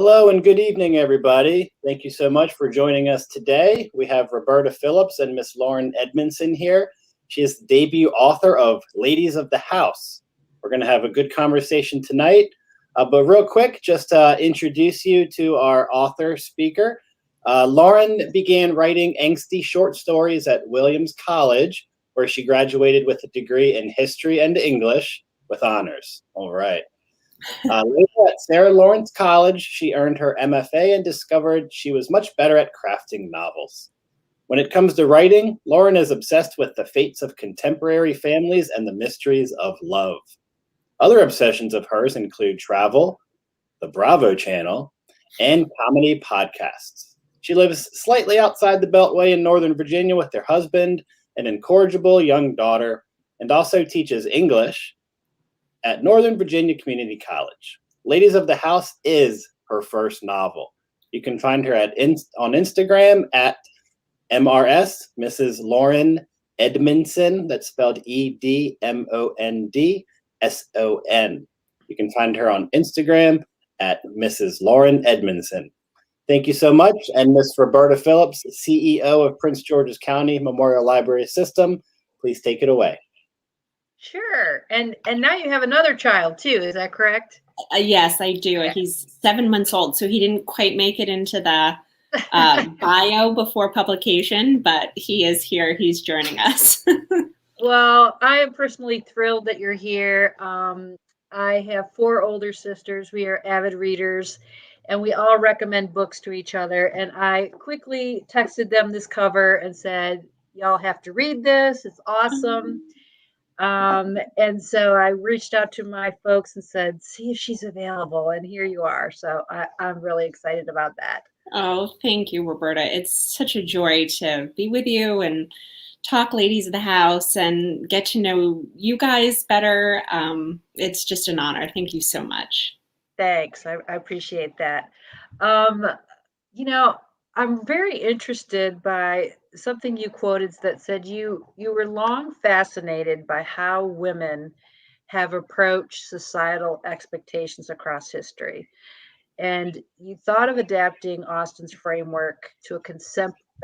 Hello and good evening, everybody. Thank you so much for joining us today. We have Roberta Phillips and Miss Lauren Edmondson here. She is the debut author of Ladies of the House. We're going to have a good conversation tonight. But real quick, just to introduce you to our author speaker. Lauren began writing angsty short stories at Williams College, where she graduated with a degree in history and English with honors. All right. Later at Sarah Lawrence College, she earned her MFA and discovered she was much better at crafting novels. When it comes to writing, Lauren is obsessed with the fates of contemporary families and the mysteries of love. Other obsessions of hers include travel, the Bravo Channel, and comedy podcasts. She lives slightly outside the Beltway in Northern Virginia with her husband, an incorrigible young daughter, and also teaches English at Northern Virginia Community College. Ladies of the House is her first novel. You can find her on Instagram at MRS, Mrs. Lauren Edmondson. That's spelled EDMONDSON. You can find her on Instagram at Mrs. Lauren Edmondson. Thank you so much. And Miss Roberta Phillips, CEO of Prince George's County Memorial Library System, please take it away. Sure. And now you have another child too, is that correct? Yes, I do. Okay. He's 7 months old, so he didn't quite make it into the bio before publication, but he is here. He's joining us. Well, I am personally thrilled that you're here. I have 4 older sisters. We are avid readers, and we all recommend books to each other. And I quickly texted them this cover and said, y'all have to read this. It's awesome. And so I reached out to my folks and said, see if she's available. And here you are. So I'm really excited about that. Oh, thank you, Roberta. It's such a joy to be with you and talk Ladies of the House and get to know you guys better. It's just an honor. Thank you so much. Thanks. I appreciate that. I'm very interested by something you quoted that said you were long fascinated by how women have approached societal expectations across history. And you thought of adapting Austen's framework to a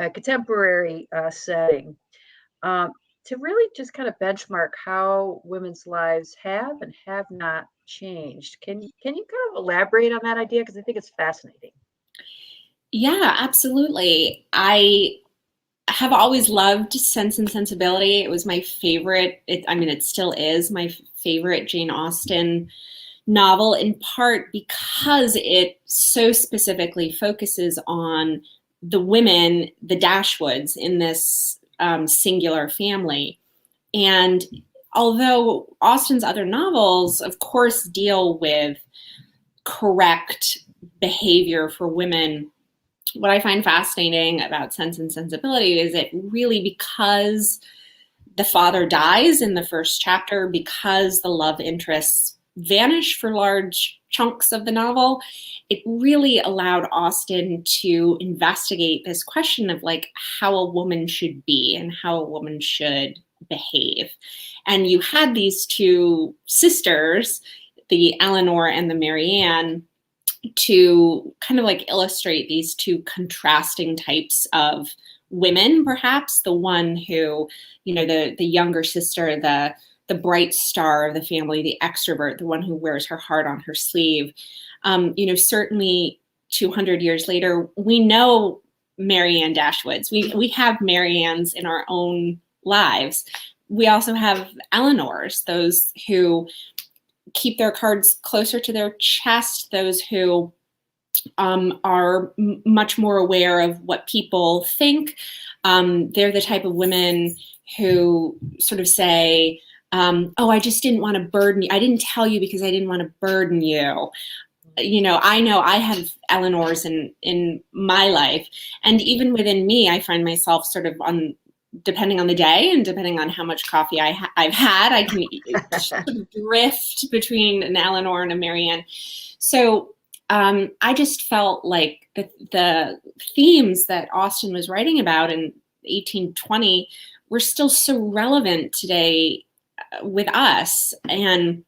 contemporary setting to really just kind of benchmark how women's lives have and have not changed. Can you kind of elaborate on that idea? Because I think it's fascinating. Yeah, absolutely. I have always loved Sense and Sensibility. It was my favorite. It still is my favorite Jane Austen novel, in part because it so specifically focuses on the women, the Dashwoods, in this singular family. And although Austen's other novels, of course, deal with correct behavior for women, what I find fascinating about Sense and Sensibility is it really, because the father dies in the first chapter, because the love interests vanish for large chunks of the novel, it really allowed Austen to investigate this question of like how a woman should be and how a woman should behave. And you had these 2 sisters, the Eleanor and the Marianne, to kind of like illustrate these 2 contrasting types of women, perhaps. The one who, the younger sister, the bright star of the family, the extrovert, the one who wears her heart on her sleeve. Certainly 200 years later, we know Marianne Dashwoods. We have Mariannes in our own lives. We also have Eleanors, those who keep their cards closer to their chest, those who are much more aware of what people think. They're the type of women who sort of say, I just didn't want to burden you. I didn't tell you because I didn't want to burden you. I know I have Eleanors in my life. And even within me, I find myself sort of depending on the day and depending on how much coffee I've had, I can sort of drift between an Eleanor and a Marianne. So I just felt like the themes that Austen was writing about in 1820 were still so relevant today with us. And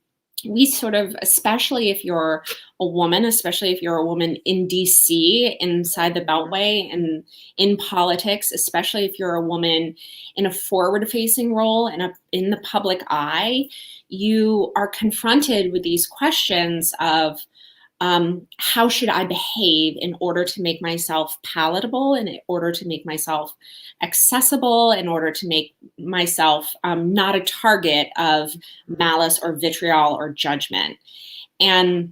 we sort of, especially if you're a woman, especially if you're a woman in DC, inside the Beltway, and in politics, especially if you're a woman in a forward-facing role and in the public eye, you are confronted with these questions of how should I behave in order to make myself palatable, in order to make myself accessible, in order to make myself not a target of malice or vitriol or judgment. And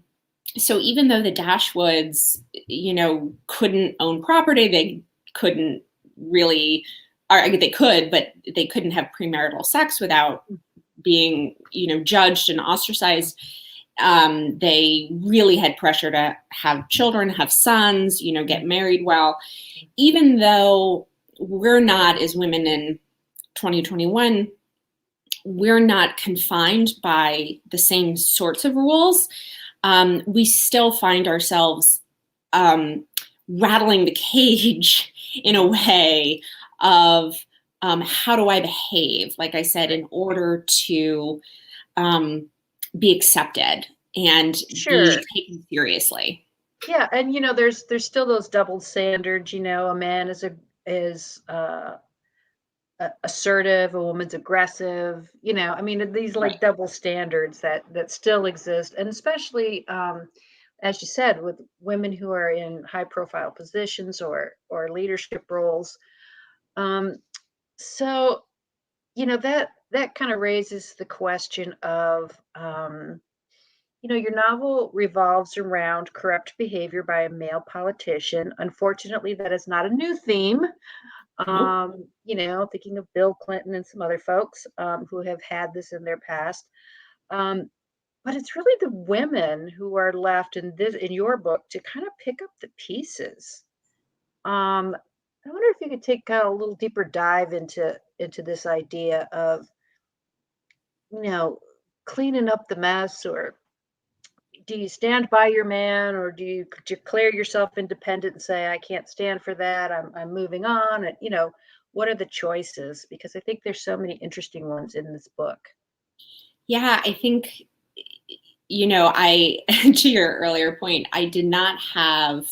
so even though the Dashwoods, couldn't own property, they couldn't really, or they could, but they couldn't have premarital sex without being, judged and ostracized. They really had pressure to have children, have sons, get married well. Even though we're not, as women in 2021, we're not confined by the same sorts of rules, we still find ourselves rattling the cage in a way of how do I behave, like I said, in order to be accepted and Sure. be taken seriously. Yeah, and there's still those double standards. A man is assertive, a woman's aggressive. These like Right. double standards that still exist, and especially as you said, with women who are in high profile positions or leadership roles. So that kind of raises the question of your novel revolves around corrupt behavior by a male politician. Unfortunately, that is not a new theme. Nope. Thinking of Bill Clinton and some other folks who have had this in their past. But it's really the women who are left in your book to kind of pick up the pieces. I wonder if you could take kind of a little deeper dive into this idea of cleaning up the mess, or do you stand by your man, or do you declare yourself independent and say, I can't stand for that, I'm moving on? And what are the choices? Because I think there's so many interesting ones in this book. Yeah, I think, I, to your earlier point, I didn't have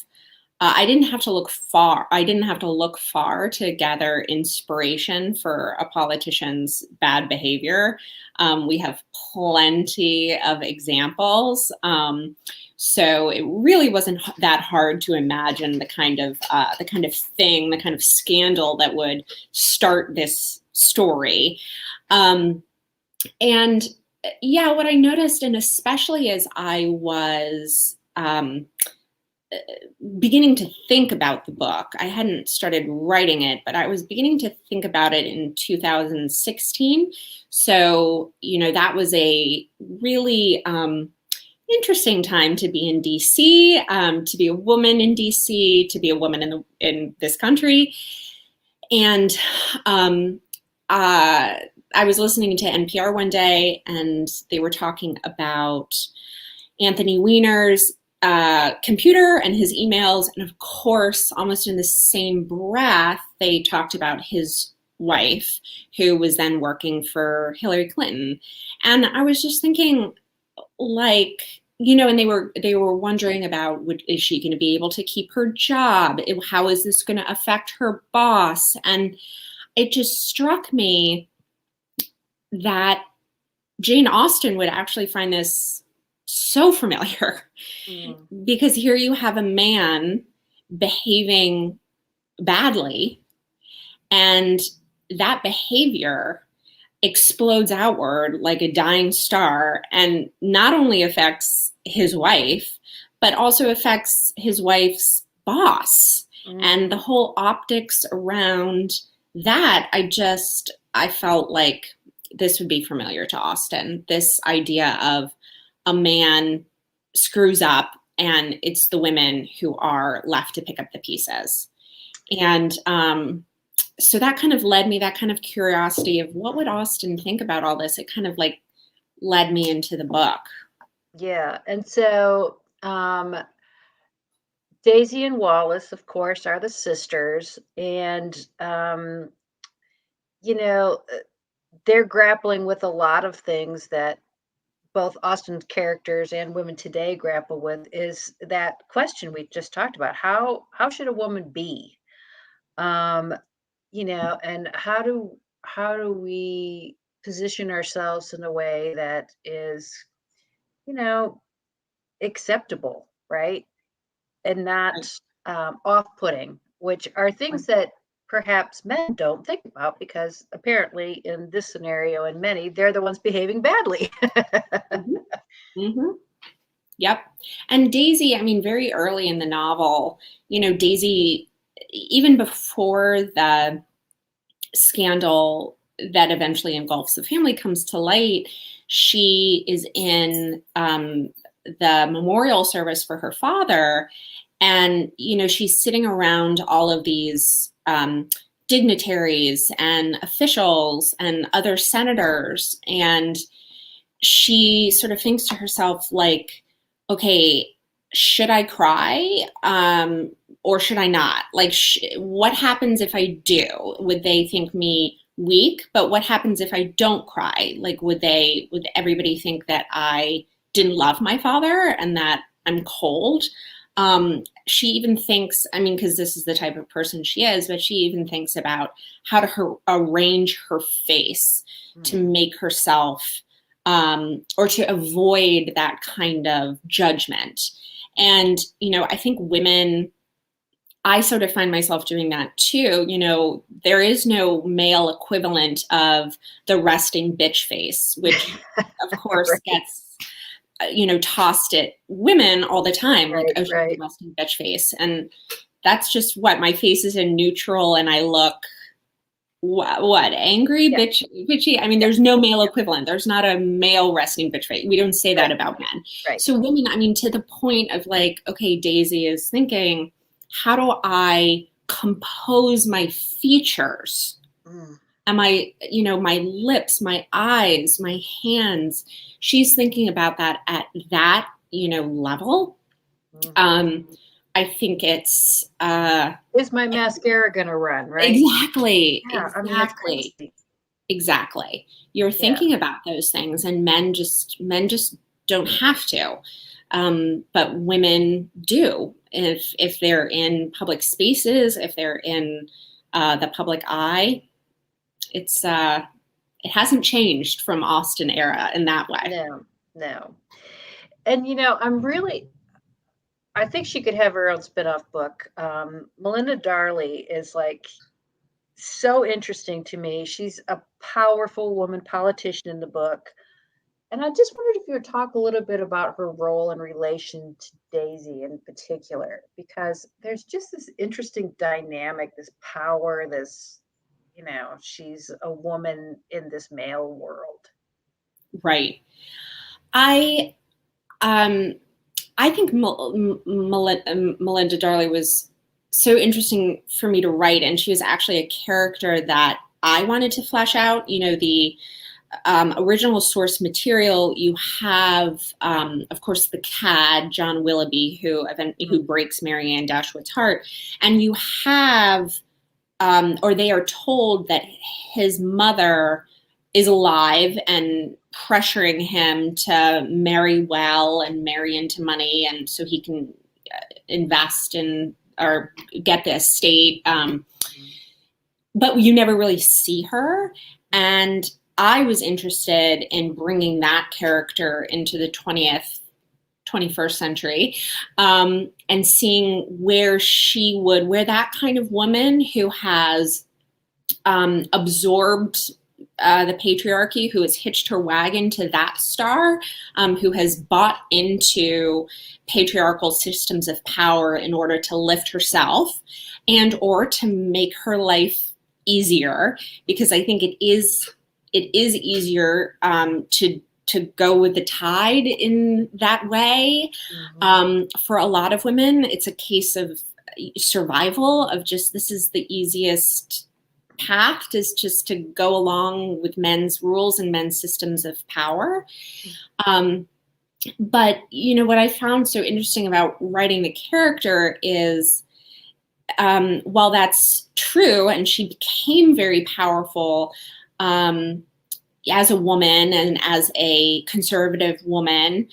to look far. I didn't have to look far to gather inspiration for a politician's bad behavior. We have plenty of examples. So it really wasn't that hard to imagine the kind of scandal that would start this story. And yeah, what I noticed, and especially as I was beginning to think about the book, I hadn't started writing it, but I was beginning to think about it in 2016. So, that was a really interesting time to be in DC, to be a woman in DC, to be a woman in this country. And I was listening to NPR one day, and they were talking about Anthony Weiner's computer and his emails. And of course, almost in the same breath, they talked about his wife, who was then working for Hillary Clinton. And I was just thinking, and they were wondering about, is she going to be able to keep her job? How is this going to affect her boss? And it just struck me that Jane Austen would actually find this so familiar, because here you have a man behaving badly, and that behavior explodes outward like a dying star, and not only affects his wife, but also affects his wife's boss. And the whole optics around that, I felt like this would be familiar to Austen. This idea of a man screws up and it's the women who are left to pick up the pieces. And so that kind of led me, that kind of curiosity of what would Austen think about all this? It kind of led me into the book. Yeah. And so Daisy and Wallis, of course, are the sisters. And, they're grappling with a lot of things that both Austen's characters and women today grapple with is that question we just talked about. How should a woman be? And how do we position ourselves in a way that is, you know, acceptable, right? And not off-putting, which are things that perhaps men don't think about because apparently in this scenario and many, they're the ones behaving badly. Mm-hmm. Mm-hmm. Yep. And Daisy, I mean, very early in the novel, Daisy, even before the scandal that eventually engulfs the family comes to light, she is in the memorial service for her father. And, she's sitting around all of these dignitaries and officials and other senators. And she sort of thinks to herself, like, okay, should I cry or should I not? Like, what happens if I do? Would they think me weak? But what happens if I don't cry? Like, would everybody think that I didn't love my father and that I'm cold? She even thinks, I mean, because this is the type of person she is, but she even thinks about how to arrange her face to make herself or to avoid that kind of judgment. And, I think women, I sort of find myself doing that too. There is no male equivalent of the resting bitch face, which of course Right. gets tossed at women all the time, Right, like, oh, she's right. a resting bitch face. And that's just what my face is in neutral and I look what angry, Yeah. bitchy. I mean, there's no male equivalent. There's not a male resting bitch face. We don't say that about men. Right. So women, I mean, to the point of like, okay, Daisy is thinking, how do I compose my features? Am I, my lips, my eyes, my hands? She's thinking about that at that, level. I think it's is my mascara gonna run, right? Exactly. Yeah, exactly. I mean, that's crazy. Exactly. You're thinking about those things, and men just don't have to. But women do. If they're in public spaces, if they're in the public eye, it hasn't changed from Austen era in that way. No. And I think she could have her own spin-off book. Melinda Darley is like so interesting to me. She's a powerful woman politician in the book. And I just wondered if you would talk a little bit about her role in relation to Daisy in particular, because there's just this interesting dynamic, this power, this, she's a woman in this male world. Right. I think Melinda Darley was so interesting for me to write, and she was actually a character that I wanted to flesh out. The original source material, you have, of course, the cad, John Willoughby, who breaks Marianne Dashwood's heart, and you have, or they are told that his mother is alive and pressuring him to marry well and marry into money, and so he can invest in or get the estate. But you never really see her. And I was interested in bringing that character into the 21st century and seeing where that kind of woman who has absorbed the patriarchy, who has hitched her wagon to that star, who has bought into patriarchal systems of power in order to lift herself and or to make her life easier, because I think it is easier to go with the tide in that way. For a lot of women, it's a case of survival, of just, this is the easiest path, is just to go along with men's rules and men's systems of power. But what I found so interesting about writing the character is, while that's true and she became very powerful, as a woman and as a conservative woman,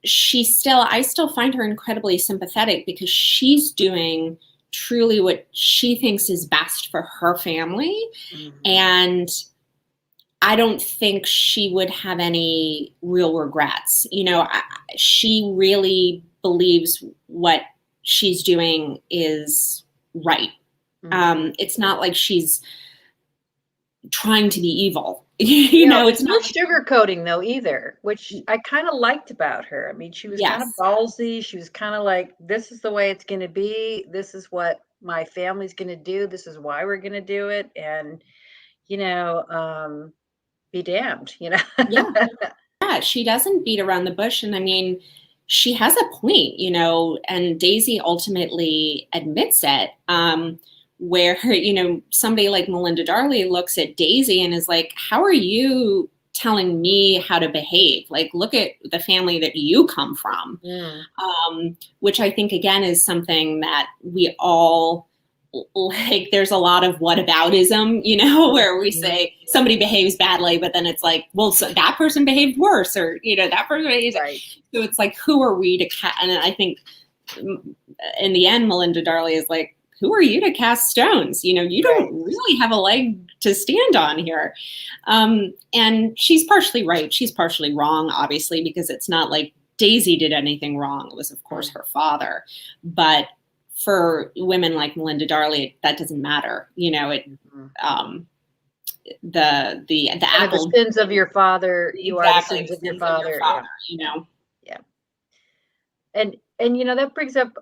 I still find her incredibly sympathetic because she's doing truly what she thinks is best for her family. Mm-hmm. And I don't think she would have any real regrets. She really believes what she's doing is right. Mm-hmm. It's not like she's trying to be evil. It's no sugarcoating though either, which I kind of liked about her. I mean, she was kind of ballsy. She was kind of like, this is the way it's going to be. This is what my family's going to do. This is why we're going to do it. And, be damned, Yeah, she doesn't beat around the bush. And I mean, she has a point, and Daisy ultimately admits it. Where somebody like Melinda Darley looks at Daisy and is like, how are you telling me how to behave? Like, look at the family that you come from. Which I think, again, is something that we all like. There's a lot of whataboutism, where we say somebody behaves badly, but then it's like, well, so that person behaved worse, or, that person behaved. Right. So it's like, who are we to and I think in the end, Melinda Darley is like, who are you to cast stones? You don't really have a leg to stand on here. And she's partially right. She's partially wrong, obviously, because it's not like Daisy did anything wrong. It was, of course, her father. But for women like Melinda Darley, that doesn't matter. The apple. The sins of your father, you are the sins of your father. Yeah. And that brings up,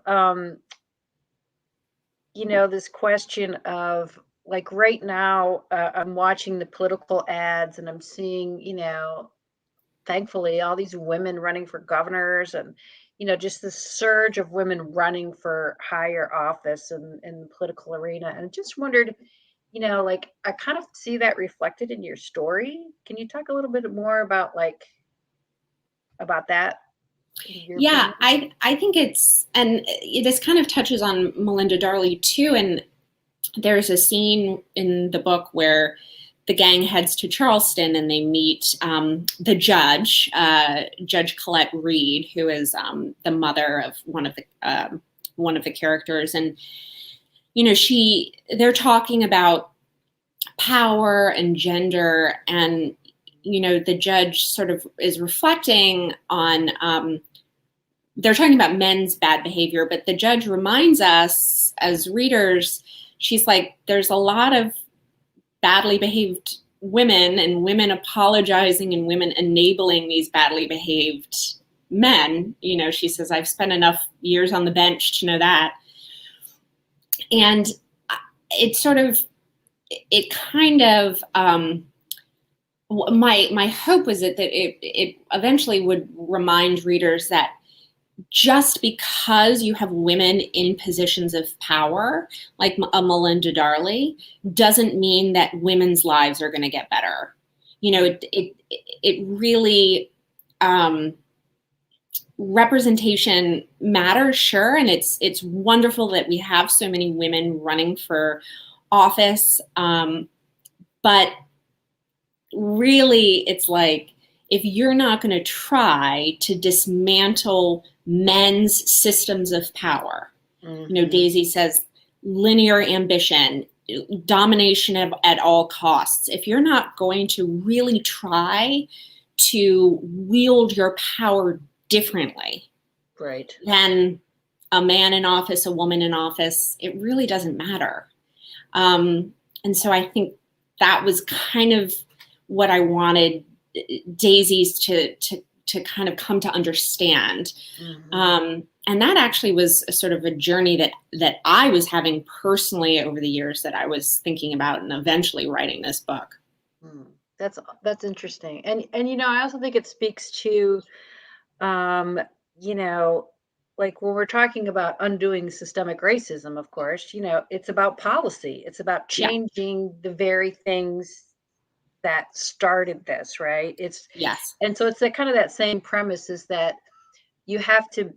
this question of, like, right now, I'm watching the political ads and I'm seeing, thankfully, all these women running for governors and, just the surge of women running for higher office in the political arena. And I just wondered, like, I kind of see that reflected in your story. Can you talk a little bit more about that? Yeah, I think and this kind of touches on Melinda Darley too. And there's a scene in the book where the gang heads to Charleston and they meet the judge, Judge Colette Reed, who is the mother of one of the characters. And they're talking about power and gender, and the judge sort of is reflecting on. They're talking about men's bad behavior, but the judge reminds us as readers, she's like, there's a lot of badly behaved women and women apologizing and women enabling these badly behaved men. She says, I've spent enough years on the bench to know that. And my hope was that it eventually would remind readers that just because you have women in positions of power, like a Melinda Darley, doesn't mean that women's lives are going to get better. It really, representation matters, sure, and it's wonderful that we have so many women running for office, but really, it's like, if you're not going to try to dismantle men's systems of power, Daisy says linear ambition, domination at all costs. If you're not going to really try to wield your power differently, right, than a man in office, a woman in office, it really doesn't matter. And so I think that was kind of what I wanted Daisy's to kind of come to understand. And that actually was a sort of a journey that I was having personally over the years that I was thinking about and eventually writing this book. That's interesting. And I also think it speaks to, like when we're talking about undoing systemic racism, of course, it's about policy. It's about changing the very things that started this, right? Yes. And so it's that kind of that same premise, is that you have to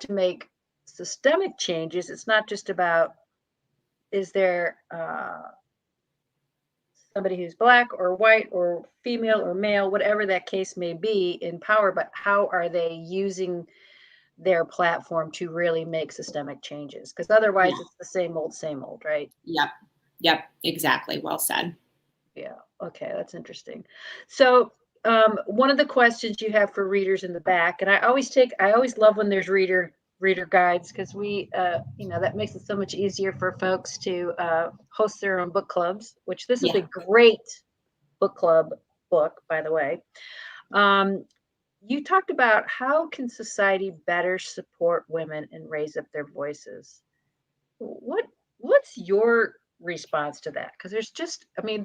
make systemic changes. It's not just about, is there somebody who's black or white or female or male, whatever that case may be, in power, but how are they using their platform to really make systemic changes? Because otherwise it's the same old, right? Yep, exactly. Well said. Yeah. Okay, that's interesting. So one of the questions you have for readers in the back, and I always love when there's reader guides, because we that makes it so much easier for folks to host their own book clubs, which this is a great book club book, by the way. You talked about how can society better support women and raise up their voices. What's your response to that? Because there's just, I mean,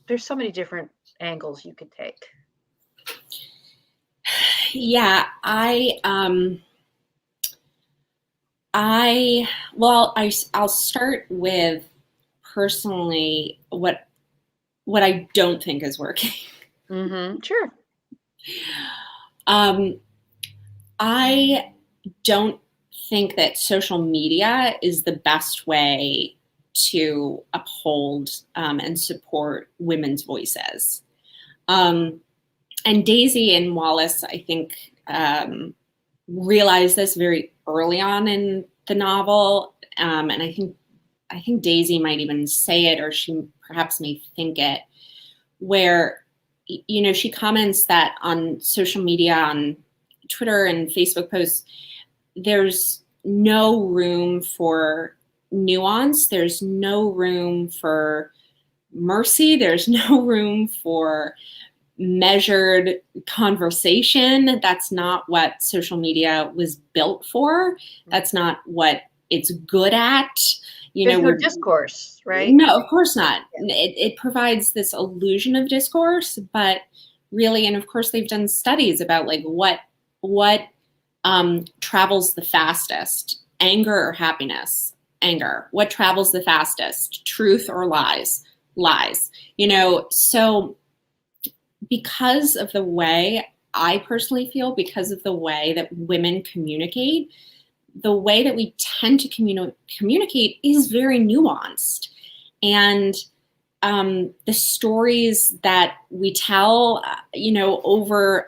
there's so many different angles you could take. Yeah, I'll start with personally what I don't think is working. Sure. I don't think that social media is the best way to uphold and support women's voices. And Daisy and Wallis, I think, realized this very early on in the novel, and I think Daisy might even say it, or she perhaps may think it, where she comments that on social media, on Twitter and Facebook posts, there's no room for nuance. There's no room for mercy. There's no room for measured conversation. That's not what social media was built for. That's not what it's good at. There's no discourse, right? No, of course not. It provides this illusion of discourse, but really, and of course they've done studies about like what travels the fastest, anger or happiness? Anger. What travels the fastest, truth or lies? Lies. So because of the way I personally feel, because of the way that women communicate, the way that we tend to communicate is very nuanced. And the stories that we tell, over,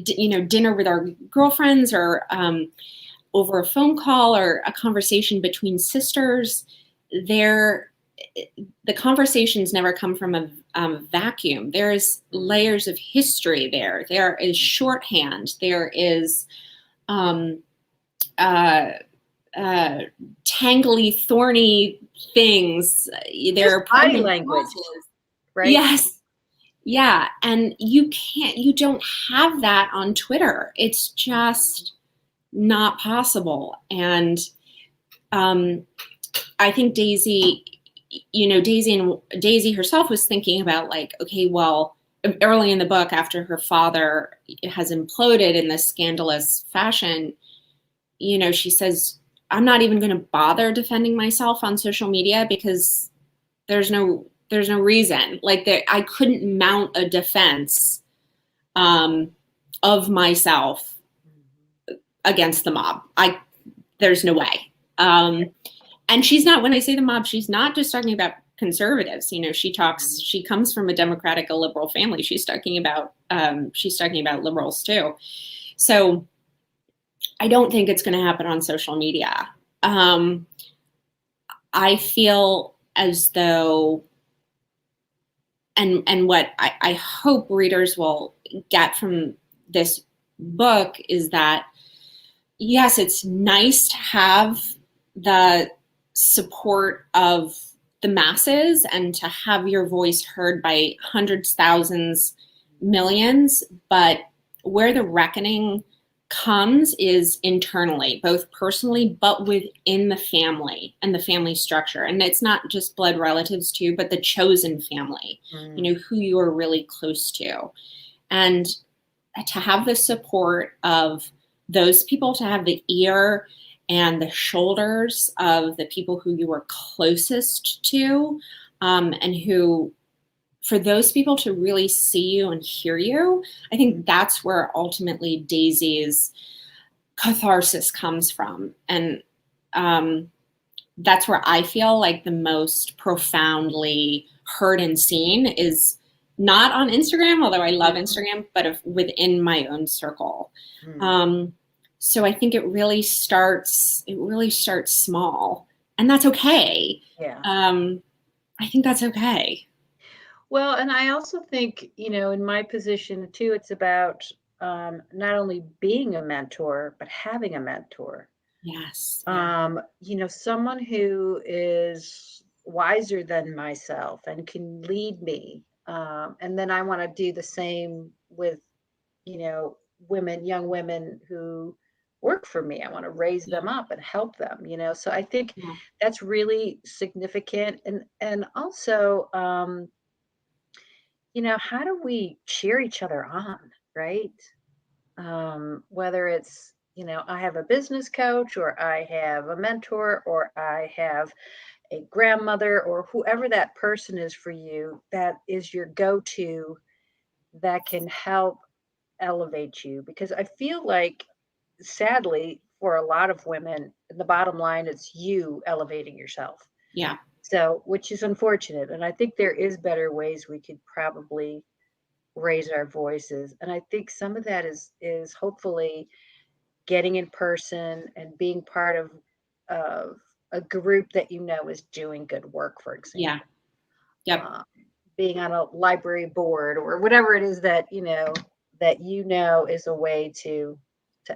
dinner with our girlfriends, or over a phone call, or a conversation between sisters, the conversations never come from a vacuum. There's layers of history there. There is shorthand. There is tangly, thorny things. There are body language, right? Yes. Yeah. And you don't have that on Twitter. It's just not possible. And I think Daisy herself was thinking about like, okay, well, early in the book, after her father has imploded in this scandalous fashion, she says, I'm not even going to bother defending myself on social media because there's no reason. Like I couldn't mount a defense of myself against the mob. There's no way. And she's not, when I say the mob, she's not just talking about conservatives. She comes from a Democratic, a liberal family. She's talking about liberals too. So I don't think it's going to happen on social media. I feel as though, and what I hope readers will get from this book is that, yes, it's nice to have the support of the masses and to have your voice heard by hundreds, thousands, millions, but where the reckoning comes is internally, both personally, but within the family and the family structure. And it's not just blood relatives too, but the chosen family, who you are really close to. And to have the support of those people, to have the ear and the shoulders of the people who you are closest to, and who, for those people to really see you and hear you, I think that's where ultimately Daisy's catharsis comes from. And that's where I feel like the most profoundly heard and seen is not on Instagram, although I love Instagram, but within my own circle. So I think it really starts small, and that's okay. Yeah. I think that's okay. Well, and I also think, in my position too, it's about not only being a mentor, but having a mentor. Yes. Someone who is wiser than myself and can lead me. And then I want to do the same with, young women who work for me. I want to raise them up and help them, So I think that's really significant. And also, how do we cheer each other on, right? Whether it's, I have a business coach, or I have a mentor, or I have a grandmother, or whoever that person is for you, that is your go-to, that can help elevate you. Because I feel like, sadly, for a lot of women, the bottom line is you elevating yourself. Yeah. So, which is unfortunate. And I think there is better ways we could probably raise our voices. And I think some of that is hopefully getting in person and being part of a group that is doing good work, for example. Yeah. Yep. Being on a library board, or whatever it is that is a way to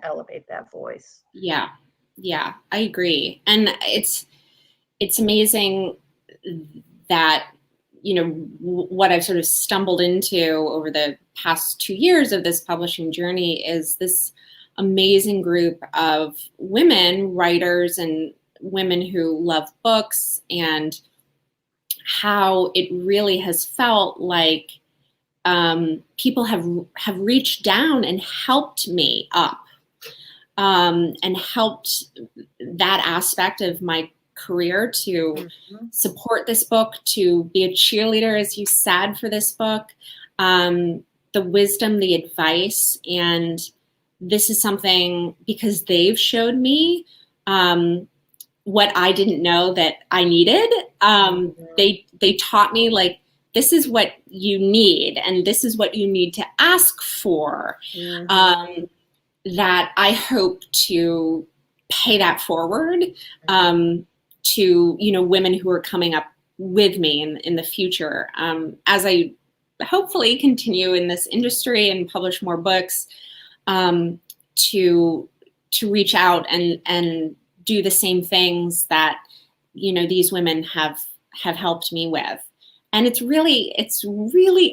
elevate that voice. Yeah. Yeah, I agree. And it's amazing that, what I've sort of stumbled into over the past 2 years of this publishing journey is this amazing group of women, writers, and women who love books, and how it really has felt like people have reached down and helped me up, and helped that aspect of my career to support this book, to be a cheerleader, as you said, for this book, the wisdom, the advice. And this is something, because they've showed me what I didn't know that I needed. They taught me, like, this is what you need, and this is what you need to ask for. That I hope to pay that forward to women who are coming up with me in the future, as I hopefully continue in this industry and publish more books, to reach out and do the same things that these women have helped me with. And it's really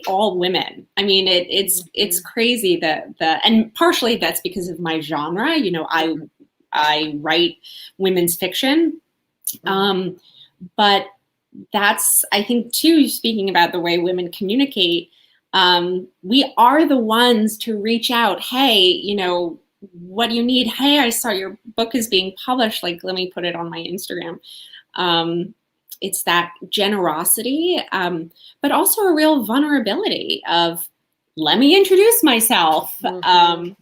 all women. I mean, it's crazy and partially that's because of my genre. I write women's fiction, but that's, I think, too, speaking about the way women communicate. We are the ones to reach out. Hey, what do you need? Hey, I saw your book is being published. Like, let me put it on my Instagram. It's that generosity, but also a real vulnerability of, let me introduce myself. That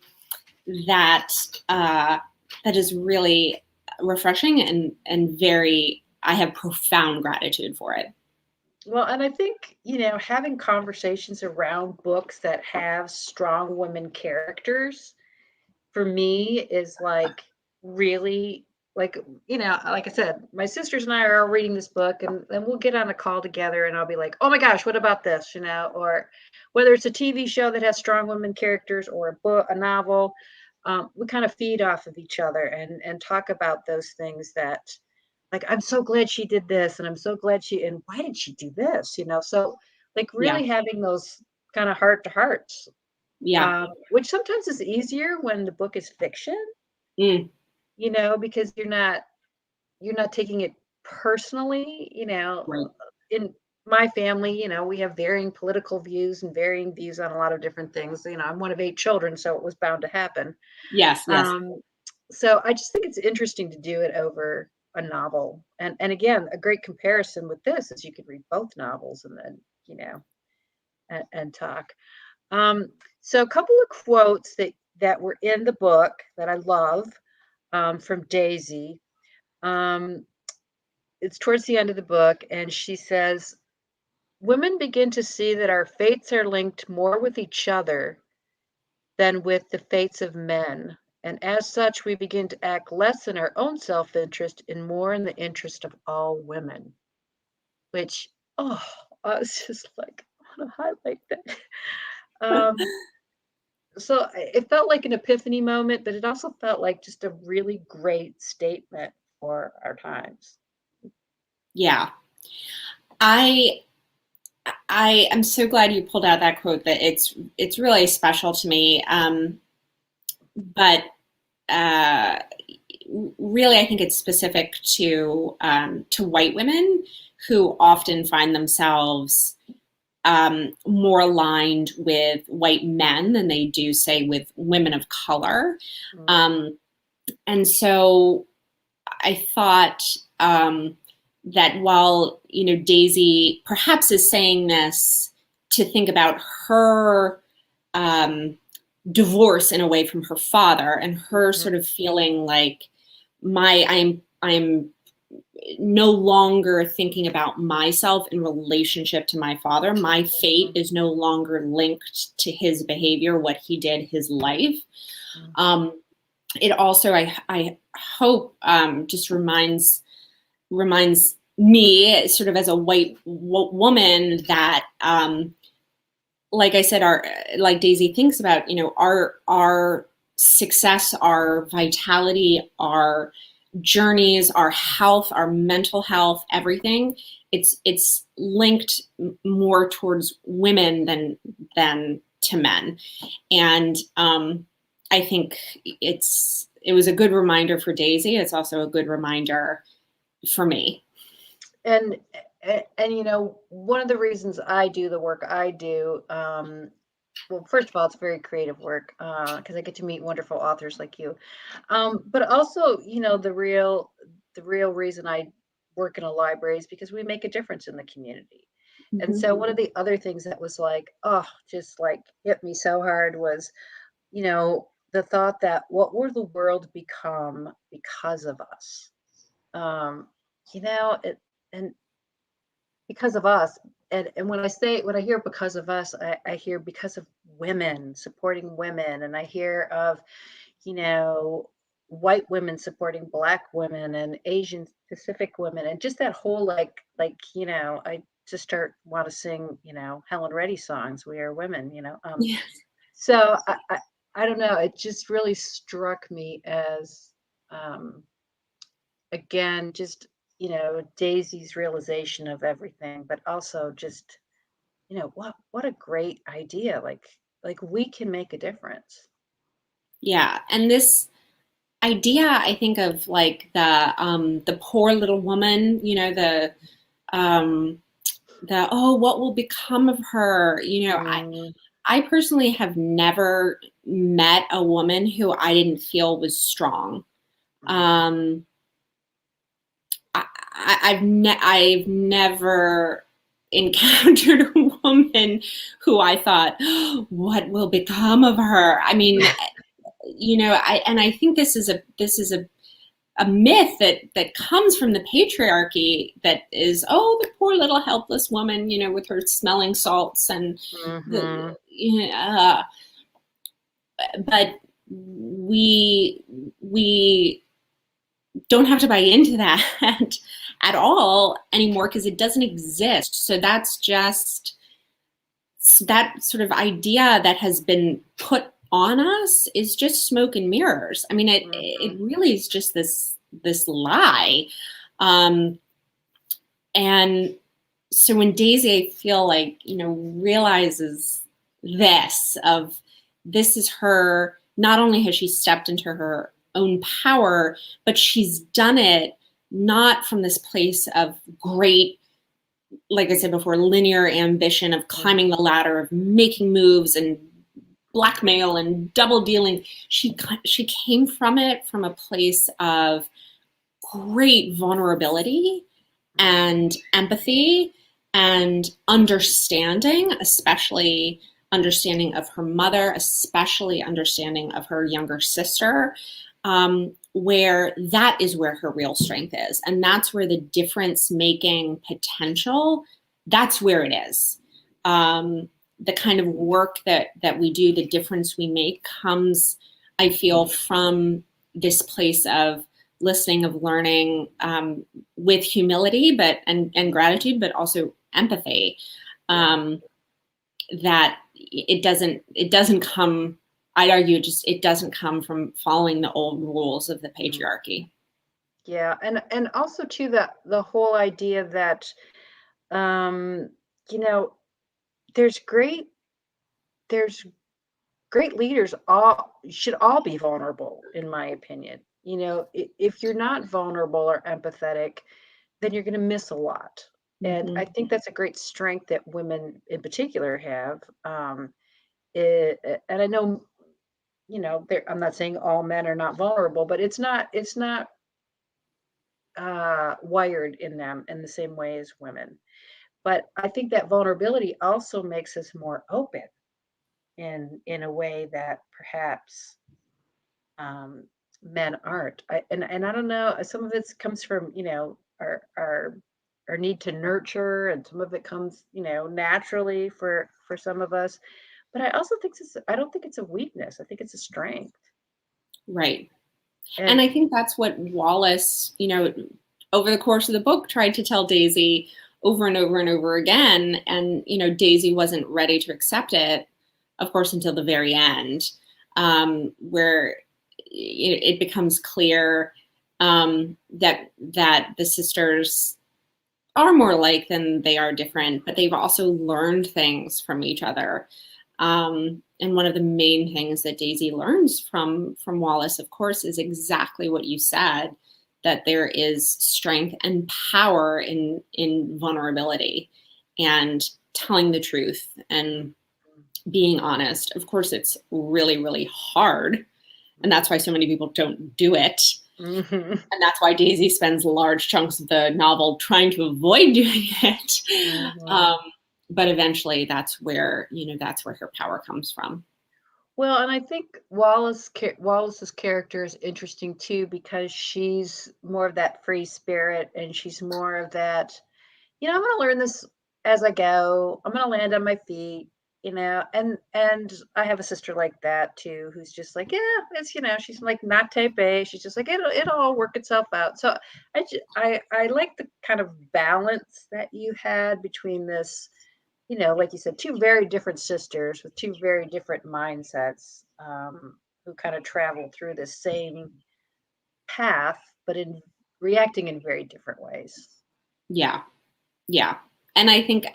is really refreshing and very, I have profound gratitude for it. Well, and I think, having conversations around books that have strong women characters, for me, is like really, like, like I said, my sisters and I are all reading this book, and we'll get on a call together, and I'll be like, oh my gosh, what about this? Or whether it's a TV show that has strong women characters, or a book, a novel, we kind of feed off of each other and talk about those things that, like, I'm so glad she did this, and I'm so glad and why did she do this? So, like, really having those kind of heart to hearts. Which sometimes is easier when the book is fiction, because you're not taking it personally. Right. In my family, we have varying political views and varying views on a lot of different things. I'm one of 8 children, so it was bound to happen. Yes. So I just think it's interesting to do it over a novel. And again, a great comparison with this is you could read both novels and then, and talk. So a couple of quotes that were in the book that I love, from Daisy. it's towards the end of the book, and she says, women begin to see that our fates are linked more with each other than with the fates of men. And as such, we begin to act less in our own self-interest and more in the interest of all women. Which, oh, I was just like, I want to highlight that. So it felt like an epiphany moment, but it also felt like just a really great statement for our times. Yeah. I am so glad you pulled out that quote. That it's really special to me. But really, I think it's specific to white women who often find themselves more aligned with white men than they do, say, with women of color. And so I thought that while, Daisy perhaps is saying this to think about her divorce in a way from her father, and her sort of feeling like I'm no longer thinking about myself in relationship to my father. My fate is no longer linked to his behavior, what he did, his life. It also, I hope, just reminds me, sort of as a white woman, that, like I said, like Daisy thinks about, our success, our vitality, our journeys, our health, our mental health, everything. It's linked more towards women than to men, and I think it was a good reminder for Daisy. It's also a good reminder for me. And one of the reasons I do the work I do, well, first of all, it's very creative work because I get to meet wonderful authors like you. But also, the real reason I work in a library is because we make a difference in the community. Mm-hmm. And so one of the other things that was like, just like hit me so hard was, the thought that what will the world become because of us? And because of us. And when I hear because of us, I hear because of women, supporting women. And I hear of, white women supporting Black women and Asian Pacific women. And just that whole, I just want to sing, Helen Reddy songs. We are women, Yes. So I don't know. It just really struck me as, again, just, Daisy's realization of everything, but also just, what a great idea. Like we can make a difference. Yeah. And this idea, I think of like the poor little woman, what will become of her? I personally have never met a woman who I didn't feel was strong. I've never encountered a woman who I thought, what will become of her? I mean, I think this is a myth that comes from the patriarchy, that is, the poor little helpless woman, with her smelling salts and but we don't have to buy into that at all anymore, because it doesn't exist. So that's just that sort of idea that has been put on us is just smoke and mirrors. I mean, it really is just this lie. And so when Daisy, I feel like, realizes this is her, not only has she stepped into her own power, but she's done it not from this place of great, like I said before, linear ambition of climbing the ladder, of making moves and blackmail and double dealing. She came from it from a place of great vulnerability and empathy and understanding, especially understanding of her mother, especially understanding of her younger sister, where that is where her real strength is. And that's where the difference making potential, that's where it is. The kind of work that we do, the difference we make comes, I feel, from this place of listening, of learning, with humility, and gratitude, but also empathy. That it doesn't come, I'd argue, it doesn't come from following the old rules of the patriarchy. Yeah, and also too, the whole idea that you know, there's great leaders should all be vulnerable, in my opinion. You know, if you're not vulnerable or empathetic, then you're going to miss a lot. And I think that's a great strength that women in particular have. And I know, you know, I'm not saying all men are not vulnerable, but it's not wired in them in the same way as women. But I think that vulnerability also makes us more open in a way that perhaps men aren't. And I don't know. Some of it comes from, you know, our need to nurture, and some of it comes, you know, naturally for some of us. But I also think I don't think it's a weakness. I think it's a strength. Right. And I think that's what Wallis, you know, over the course of the book, tried to tell Daisy over and over and over again. And, you know, Daisy wasn't ready to accept it, of course, until the very end, where it becomes clear that the sisters are more alike than they are different, but they've also learned things from each other. And one of the main things that Daisy learns from Wallis, of course, is exactly what you said, that there is strength and power in vulnerability and telling the truth and being honest. Of course, it's really, really hard. And that's why so many people don't do it. Mm-hmm. And that's why Daisy spends large chunks of the novel trying to avoid doing it. Mm-hmm. But eventually that's where her power comes from. Well, and I think Wallis's character is interesting too, because she's more of that free spirit, and she's more of that, you know, I'm going to learn this as I go. I'm going to land on my feet, you know, and I have a sister like that too, who's just like, yeah, it's, you know, she's like not type A. She's just like, it'll all work itself out. So I like the kind of balance that you had between this, you know, like you said, two very different sisters with two very different mindsets, who kind of travel through the same path, but in reacting in very different ways. Yeah. Yeah. And I think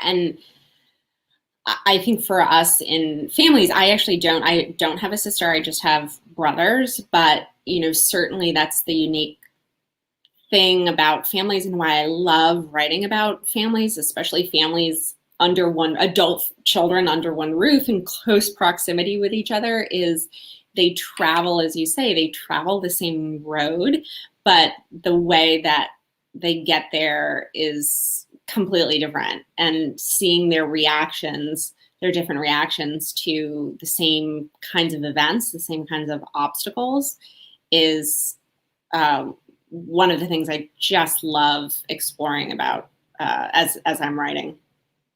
for us in families, I don't have a sister. I just have brothers, but, you know, certainly that's the unique thing about families, and why I love writing about families, especially families under adult children under one roof in close proximity with each other, is they travel, as you say, they travel the same road, but the way that they get there is completely different. And seeing their different reactions to the same kinds of events, the same kinds of obstacles, is one of the things I just love exploring about as I'm writing.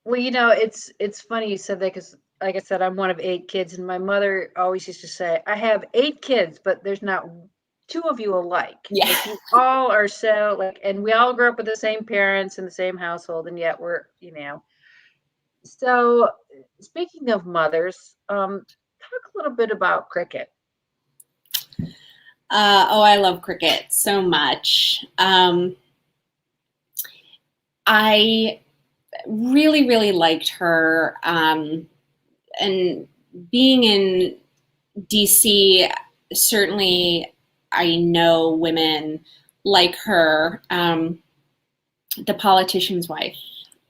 Well, you know, it's funny you said that, because, like I said, I'm one of 8 kids, and my mother always used to say, I have 8 kids, but there's not 2 of you alike. Yeah. Like, you all are so like, and we all grew up with the same parents in the same household, and yet we're, you know. So speaking of mothers, talk a little bit about Cricket. I love Cricket so much. I really, really liked her. And being in DC, certainly I know women like her, the politician's wife,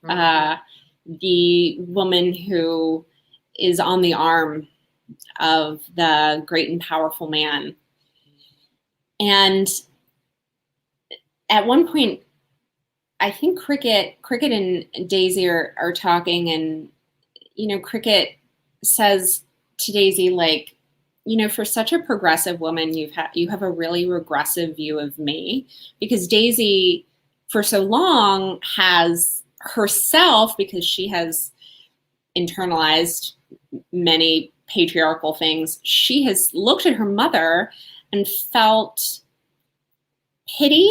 the woman who is on the arm of the great and powerful man. And at one point, I think Cricket and Daisy are talking, and, you know, Cricket says to Daisy, like, you know, for such a progressive woman, you have a really regressive view of me, because Daisy for so long has herself, because she has internalized many patriarchal things, she has looked at her mother and felt pity,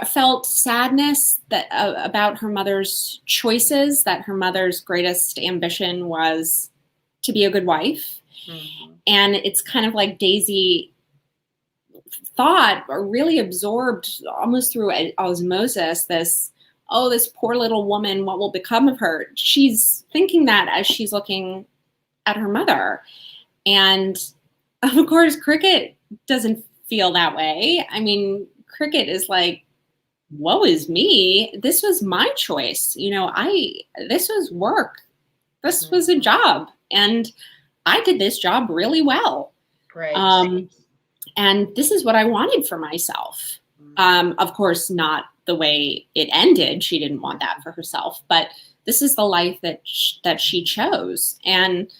felt sadness that about her mother's choices, that her mother's greatest ambition was to be a good wife. Mm-hmm. And it's kind of like Daisy thought, or really absorbed almost through osmosis, this poor little woman, what will become of her? She's thinking that as she's looking at her mother. And of course, Cricket doesn't feel that way. I mean, Cricket is like, woe is me. This was my choice. You know, this was work. This was a job. And I did this job really well. Right. And this is what I wanted for myself. Of course, not the way it ended. She didn't want that for herself, but this is the life that she chose. And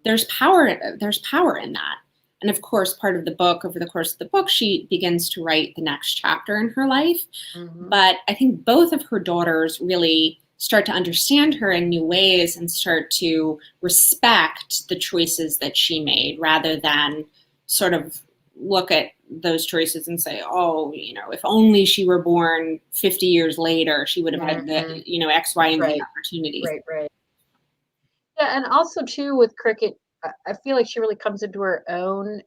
there's power in that. And of course, part of the book, over the course of the book, she begins to write the next chapter in her life. Mm-hmm. But I think both of her daughters really start to understand her in new ways and start to respect the choices that she made, rather than sort of look at those choices and say, oh, you know, if only she were born 50 years later, she would have had the, you know, X, Y, and Z opportunities. Right. Yeah, and also too with Cricket, I feel like she really comes into her own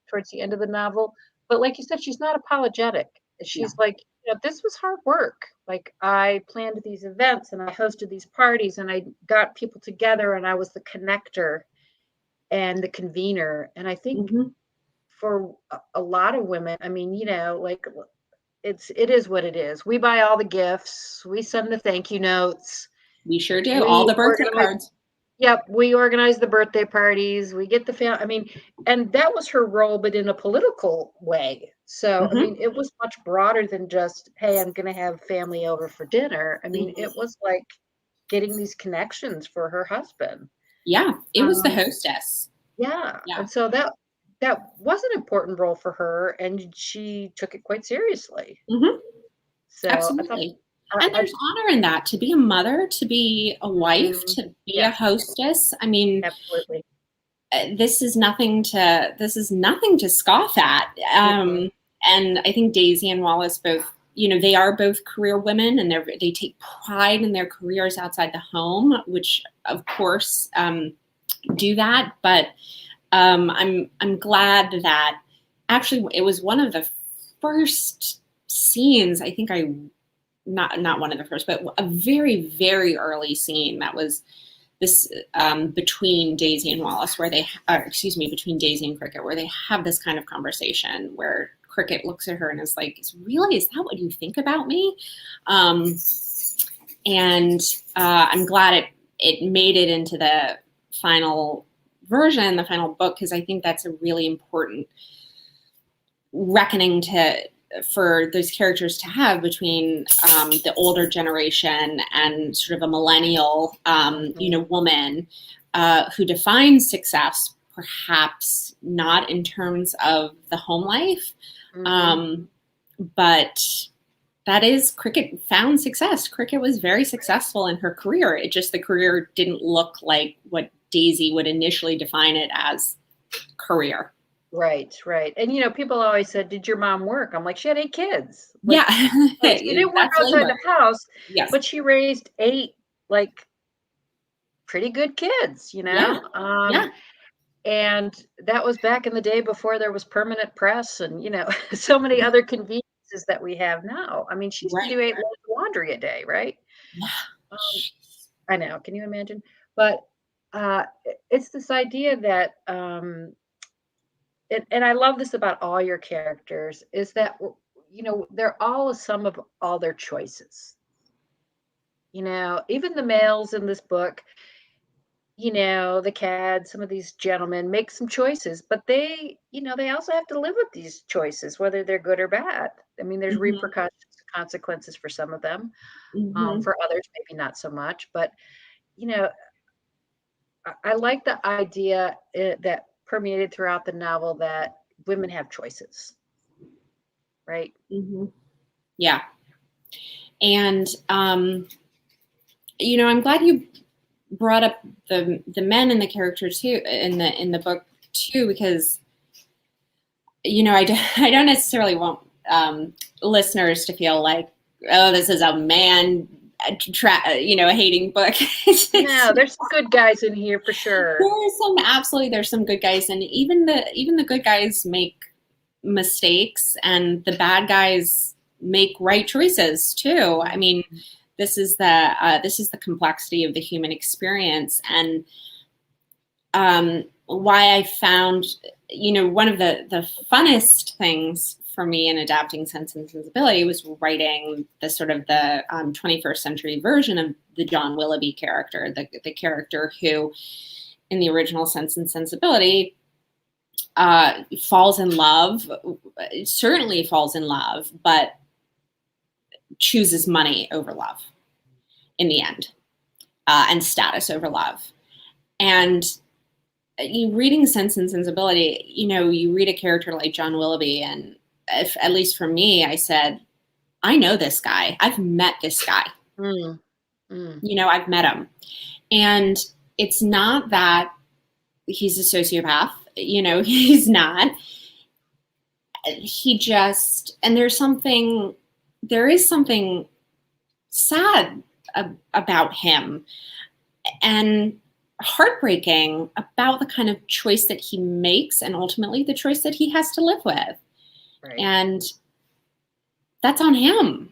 towards the end of the novel. But like you said, she's not apologetic. She's like, you know, this was hard work. Like, I planned these events and I hosted these parties and I got people together and I was the connector and the convener. And I think for a lot of women, I mean, you know, like it is what it is. We buy all the gifts. We send the thank you notes. We sure do. All the birthday cards. Yep, we organize the birthday parties. We get the family. I mean, and that was her role, but in a political way. So, I mean, it was much broader than just, hey, I'm going to have family over for dinner. I mean, it was like getting these connections for her husband. Yeah, it was the hostess. Yeah. And so that was an important role for her, and she took it quite seriously. So absolutely. And there's honor in that, to be a mother, to be a wife, to be a hostess. I mean, absolutely. This is nothing to scoff at. And I think Daisy and Wallis both, you know, they are both career women, and they take pride in their careers outside the home, which of course do that. But I'm glad that actually it was one of the first scenes, I think not one of the first, but a very, very early scene that was this between Daisy and Wallis, where between Daisy and Cricket, where they have this kind of conversation where Cricket looks at her and is like, really, is that what you think about me? And I'm glad it made it into the final version, the final book, because I think that's a really important reckoning for those characters to have between the older generation and sort of a millennial, woman who defines success, perhaps not in terms of the home life, but that is, Cricket found success. Cricket was very successful in her career. The career didn't look like what Daisy would initially define it as career. Right. And, you know, people always said, did your mom work? I'm like, she had 8 kids. Like, she didn't work outside the house, but she raised 8, like, pretty good kids, you know? And that was back in the day before there was permanent press and, you know, so many other conveniences that we have now. I mean, she used to do 8 loads of laundry a day, right? Yeah. I know. Can you imagine? But it's this idea that and I love this about all your characters, is that, you know, they're all a sum of all their choices. You know, even the males in this book, you know, the Cads, some of these gentlemen make some choices, but they, you know, they also have to live with these choices, whether they're good or bad. I mean, there's repercussions, consequences for some of them. For others, maybe not so much. But, you know, I like the idea that permeated throughout the novel that women have choices, right? Mm-hmm. Yeah. And, you know, I'm glad you brought up the men in the character too, in the book too, because, you know, I don't necessarily want listeners to feel like, oh, this is a man, you know, a hating book. No, there's some good guys in here for sure. There's some good guys, and even the good guys make mistakes, and the bad guys make right choices too. I mean, this is the complexity of the human experience, and why I found, you know, one of the funnest things for me in adapting Sense and Sensibility was writing the sort of the 21st century version of the John Willoughby character, the character who, in the original Sense and Sensibility, falls in love, certainly falls in love, but chooses money over love in the end, and status over love. And you reading Sense and Sensibility, you know, you read a character like John Willoughby, and if, at least for me, I said, I know this guy. I've met this guy. You know, I've met him. And it's not that he's a sociopath. You know, he's not. He just, and there is something sad about him, and heartbreaking about the kind of choice that he makes, and ultimately the choice that he has to live with. Right. And that's on him.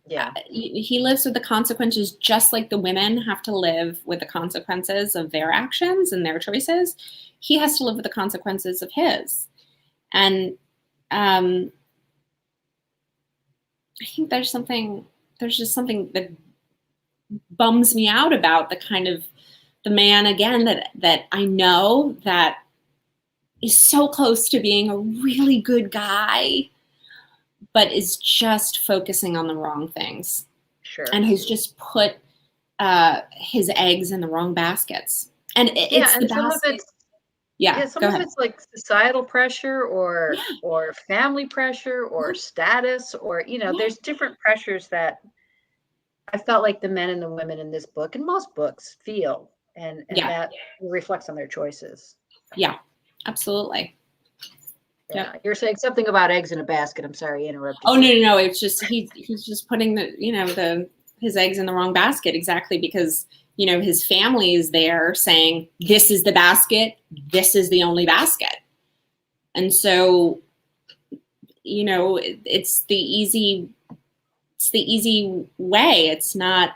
Yeah. He lives with the consequences, just like the women have to live with the consequences of their actions and their choices. He has to live with the consequences of his. And I think there's just something that bums me out about the kind of the man, again, that I know that is so close to being a really good guy, but is just focusing on the wrong things. Sure. And has just put his eggs in the wrong baskets. And it's the basket. Some of it's like societal pressure or family pressure or status, or, you know, there's different pressures that I felt like the men and the women in this book, and most books, feel, and that reflects on their choices. Yeah, absolutely. Yeah. You're saying something about eggs in a basket. I'm sorry, I interrupted. Oh, no. It's just, he's just putting his eggs in the wrong basket, exactly, because, you know, his family is there saying, this is the basket, this is the only basket. And so, you know, it's the easy way. It's not,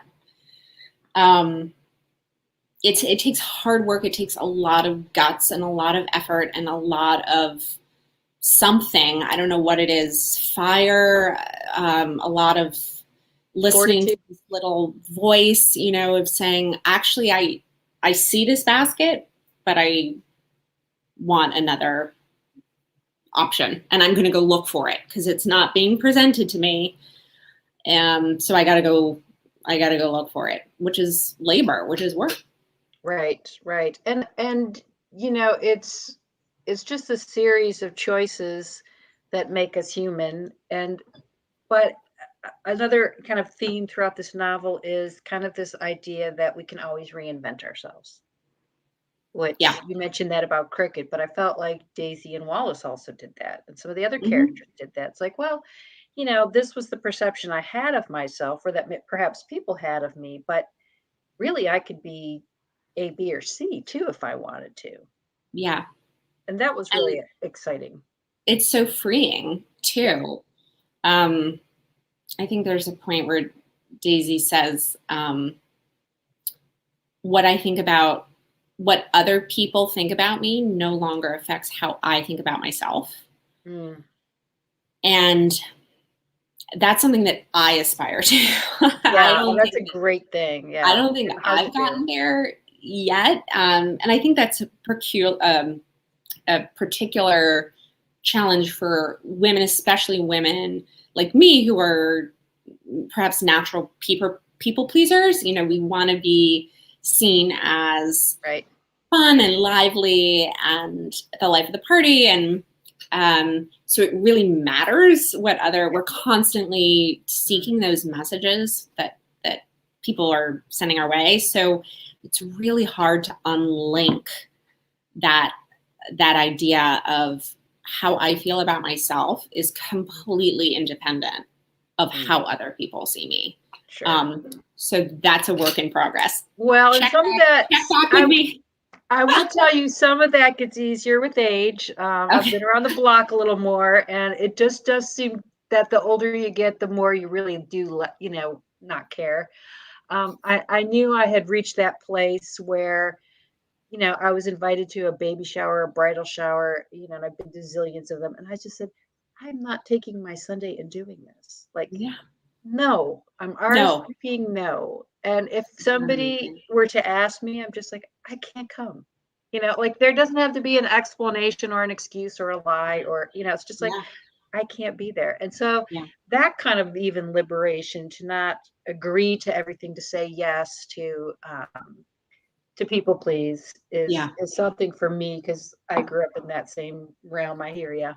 it takes hard work. It takes a lot of guts and a lot of effort and a lot of something. I don't know what it is. Fire, a lot of listening to this little voice, you know, of saying, actually, I see this basket, but I want another option, and I'm going to go look for it because it's not being presented to me. So I got to go look for it, which is labor, which is work. Right. And you know, it's just a series of choices that make us human. But another kind of theme throughout this novel is kind of this idea that we can always reinvent ourselves. Which you mentioned that about Cricket, but I felt like Daisy and Wallis also did that, and some of the other characters did that. It's like, well, you know, this was the perception I had of myself, or that perhaps people had of me, but really I could be A, B, or C too if I wanted to. Yeah. And that was really exciting. It's so freeing too. I think there's a point where Daisy says, what other people think about me no longer affects how I think about myself. And that's something that I aspire to. That's a great thing. Yeah. I don't think I've gotten there yet. And I think that's a particular challenge for women, especially women like me, who are perhaps natural people pleasers. You know, we want to be seen as fun and lively and the life of the party. And so it really matters we're constantly seeking those messages that people are sending our way. So it's really hard to unlink that idea of how I feel about myself is completely independent of how other people see me. Sure. So that's a work in progress. Well, and some of that, check back with me. I will tell you, some of that gets easier with age. I've been around the block a little more, and it just does seem that the older you get, the more you really do, not care. I knew I had reached that place where, I was invited to a baby shower, a bridal shower, and I've been to zillions of them. And I just said, I'm not taking my Sunday and doing this. Like, no, I'm RSVPing no. And if somebody were to ask me, I'm just like, I can't come. Like there doesn't have to be an explanation or an excuse or a lie or, it's just like, I can't be there. And so that kind of even liberation to not agree to everything, to say yes to people please is something for me, because I grew up in that same realm. I hear you.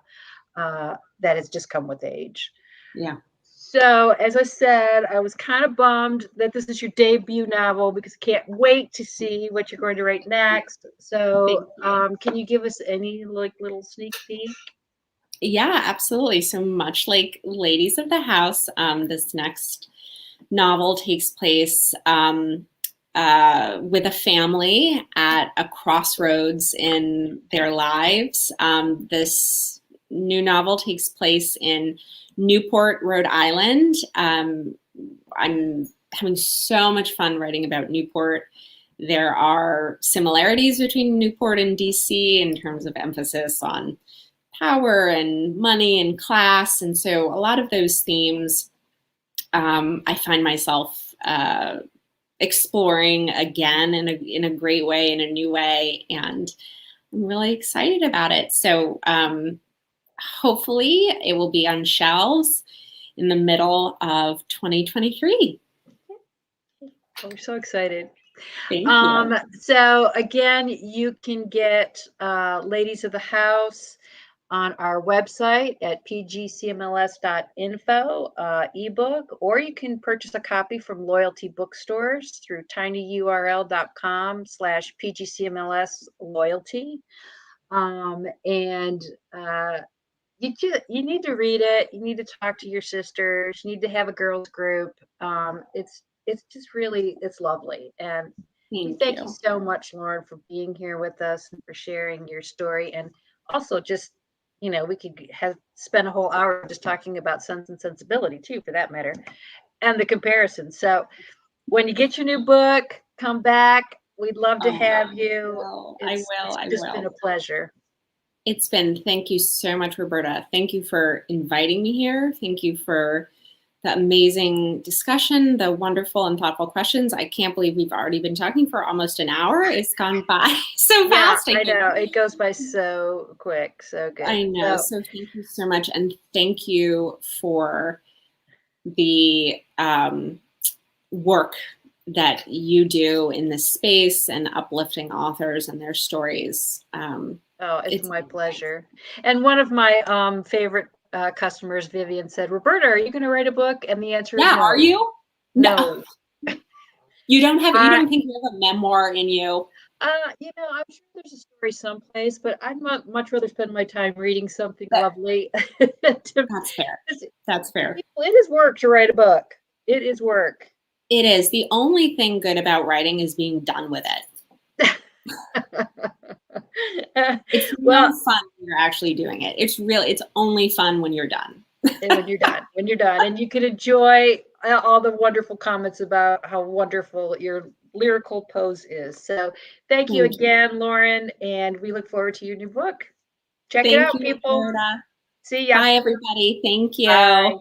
That has just come with age. Yeah. So as I said, I was kind of bummed that this is your debut novel, because I can't wait to see what you're going to write next. So can you give us any little sneak peek? Yeah, absolutely. So much like Ladies of the House, this next novel takes place with a family at a crossroads in their lives. This new novel takes place in Newport, Rhode Island. I'm having so much fun writing about Newport. There are similarities between Newport and DC in terms of emphasis on power and money and class. And so a lot of those themes I find myself exploring again in a great way, in a new way. And I'm really excited about it. So hopefully it will be on shelves in the middle of 2023. We're so excited. Thank you. So again, you can get Ladies of the House on our website at pgcmls.info ebook, or you can purchase a copy from Loyalty Bookstores through tinyurl.com/pgcmlsloyalty. And you need to read it. You need to talk to your sisters. You need to have a girls group. It's just really, it's lovely. And thank you so much, Lauren, for being here with us and for sharing your story. And also just, we could spend a whole hour just talking about Sense and Sensibility too, for that matter, and the comparison. So when you get your new book, come back. We'd love to have you. It's just been a pleasure. Thank you so much, Roberta. Thank you for inviting me here. Thank you for the amazing discussion, the wonderful and thoughtful questions. I can't believe we've already been talking for almost an hour. It's gone by so fast. I know. It goes by so quick. So good. I know. So thank you so much. And thank you for the work that you do in this space and uplifting authors and their stories. It's my pleasure. And one of my favorite customers, Vivian, said, Roberta, are you going to write a book? And the answer is no. Are you? No. You don't think you have a memoir in you? I'm sure there's a story someplace, but I'd much rather spend my time reading something lovely. That's fair. That's fair. It is work to write a book. It is work. It is. The only thing good about writing is being done with it. It's no fun when you're actually doing it. It's only fun when you're done. And when you're done, and you can enjoy all the wonderful comments about how wonderful your lyrical pose is. So thank you again, Lauren, and we look forward to your new book. Check it out, people. Roberta. See ya. Bye, everybody. Thank you. Bye.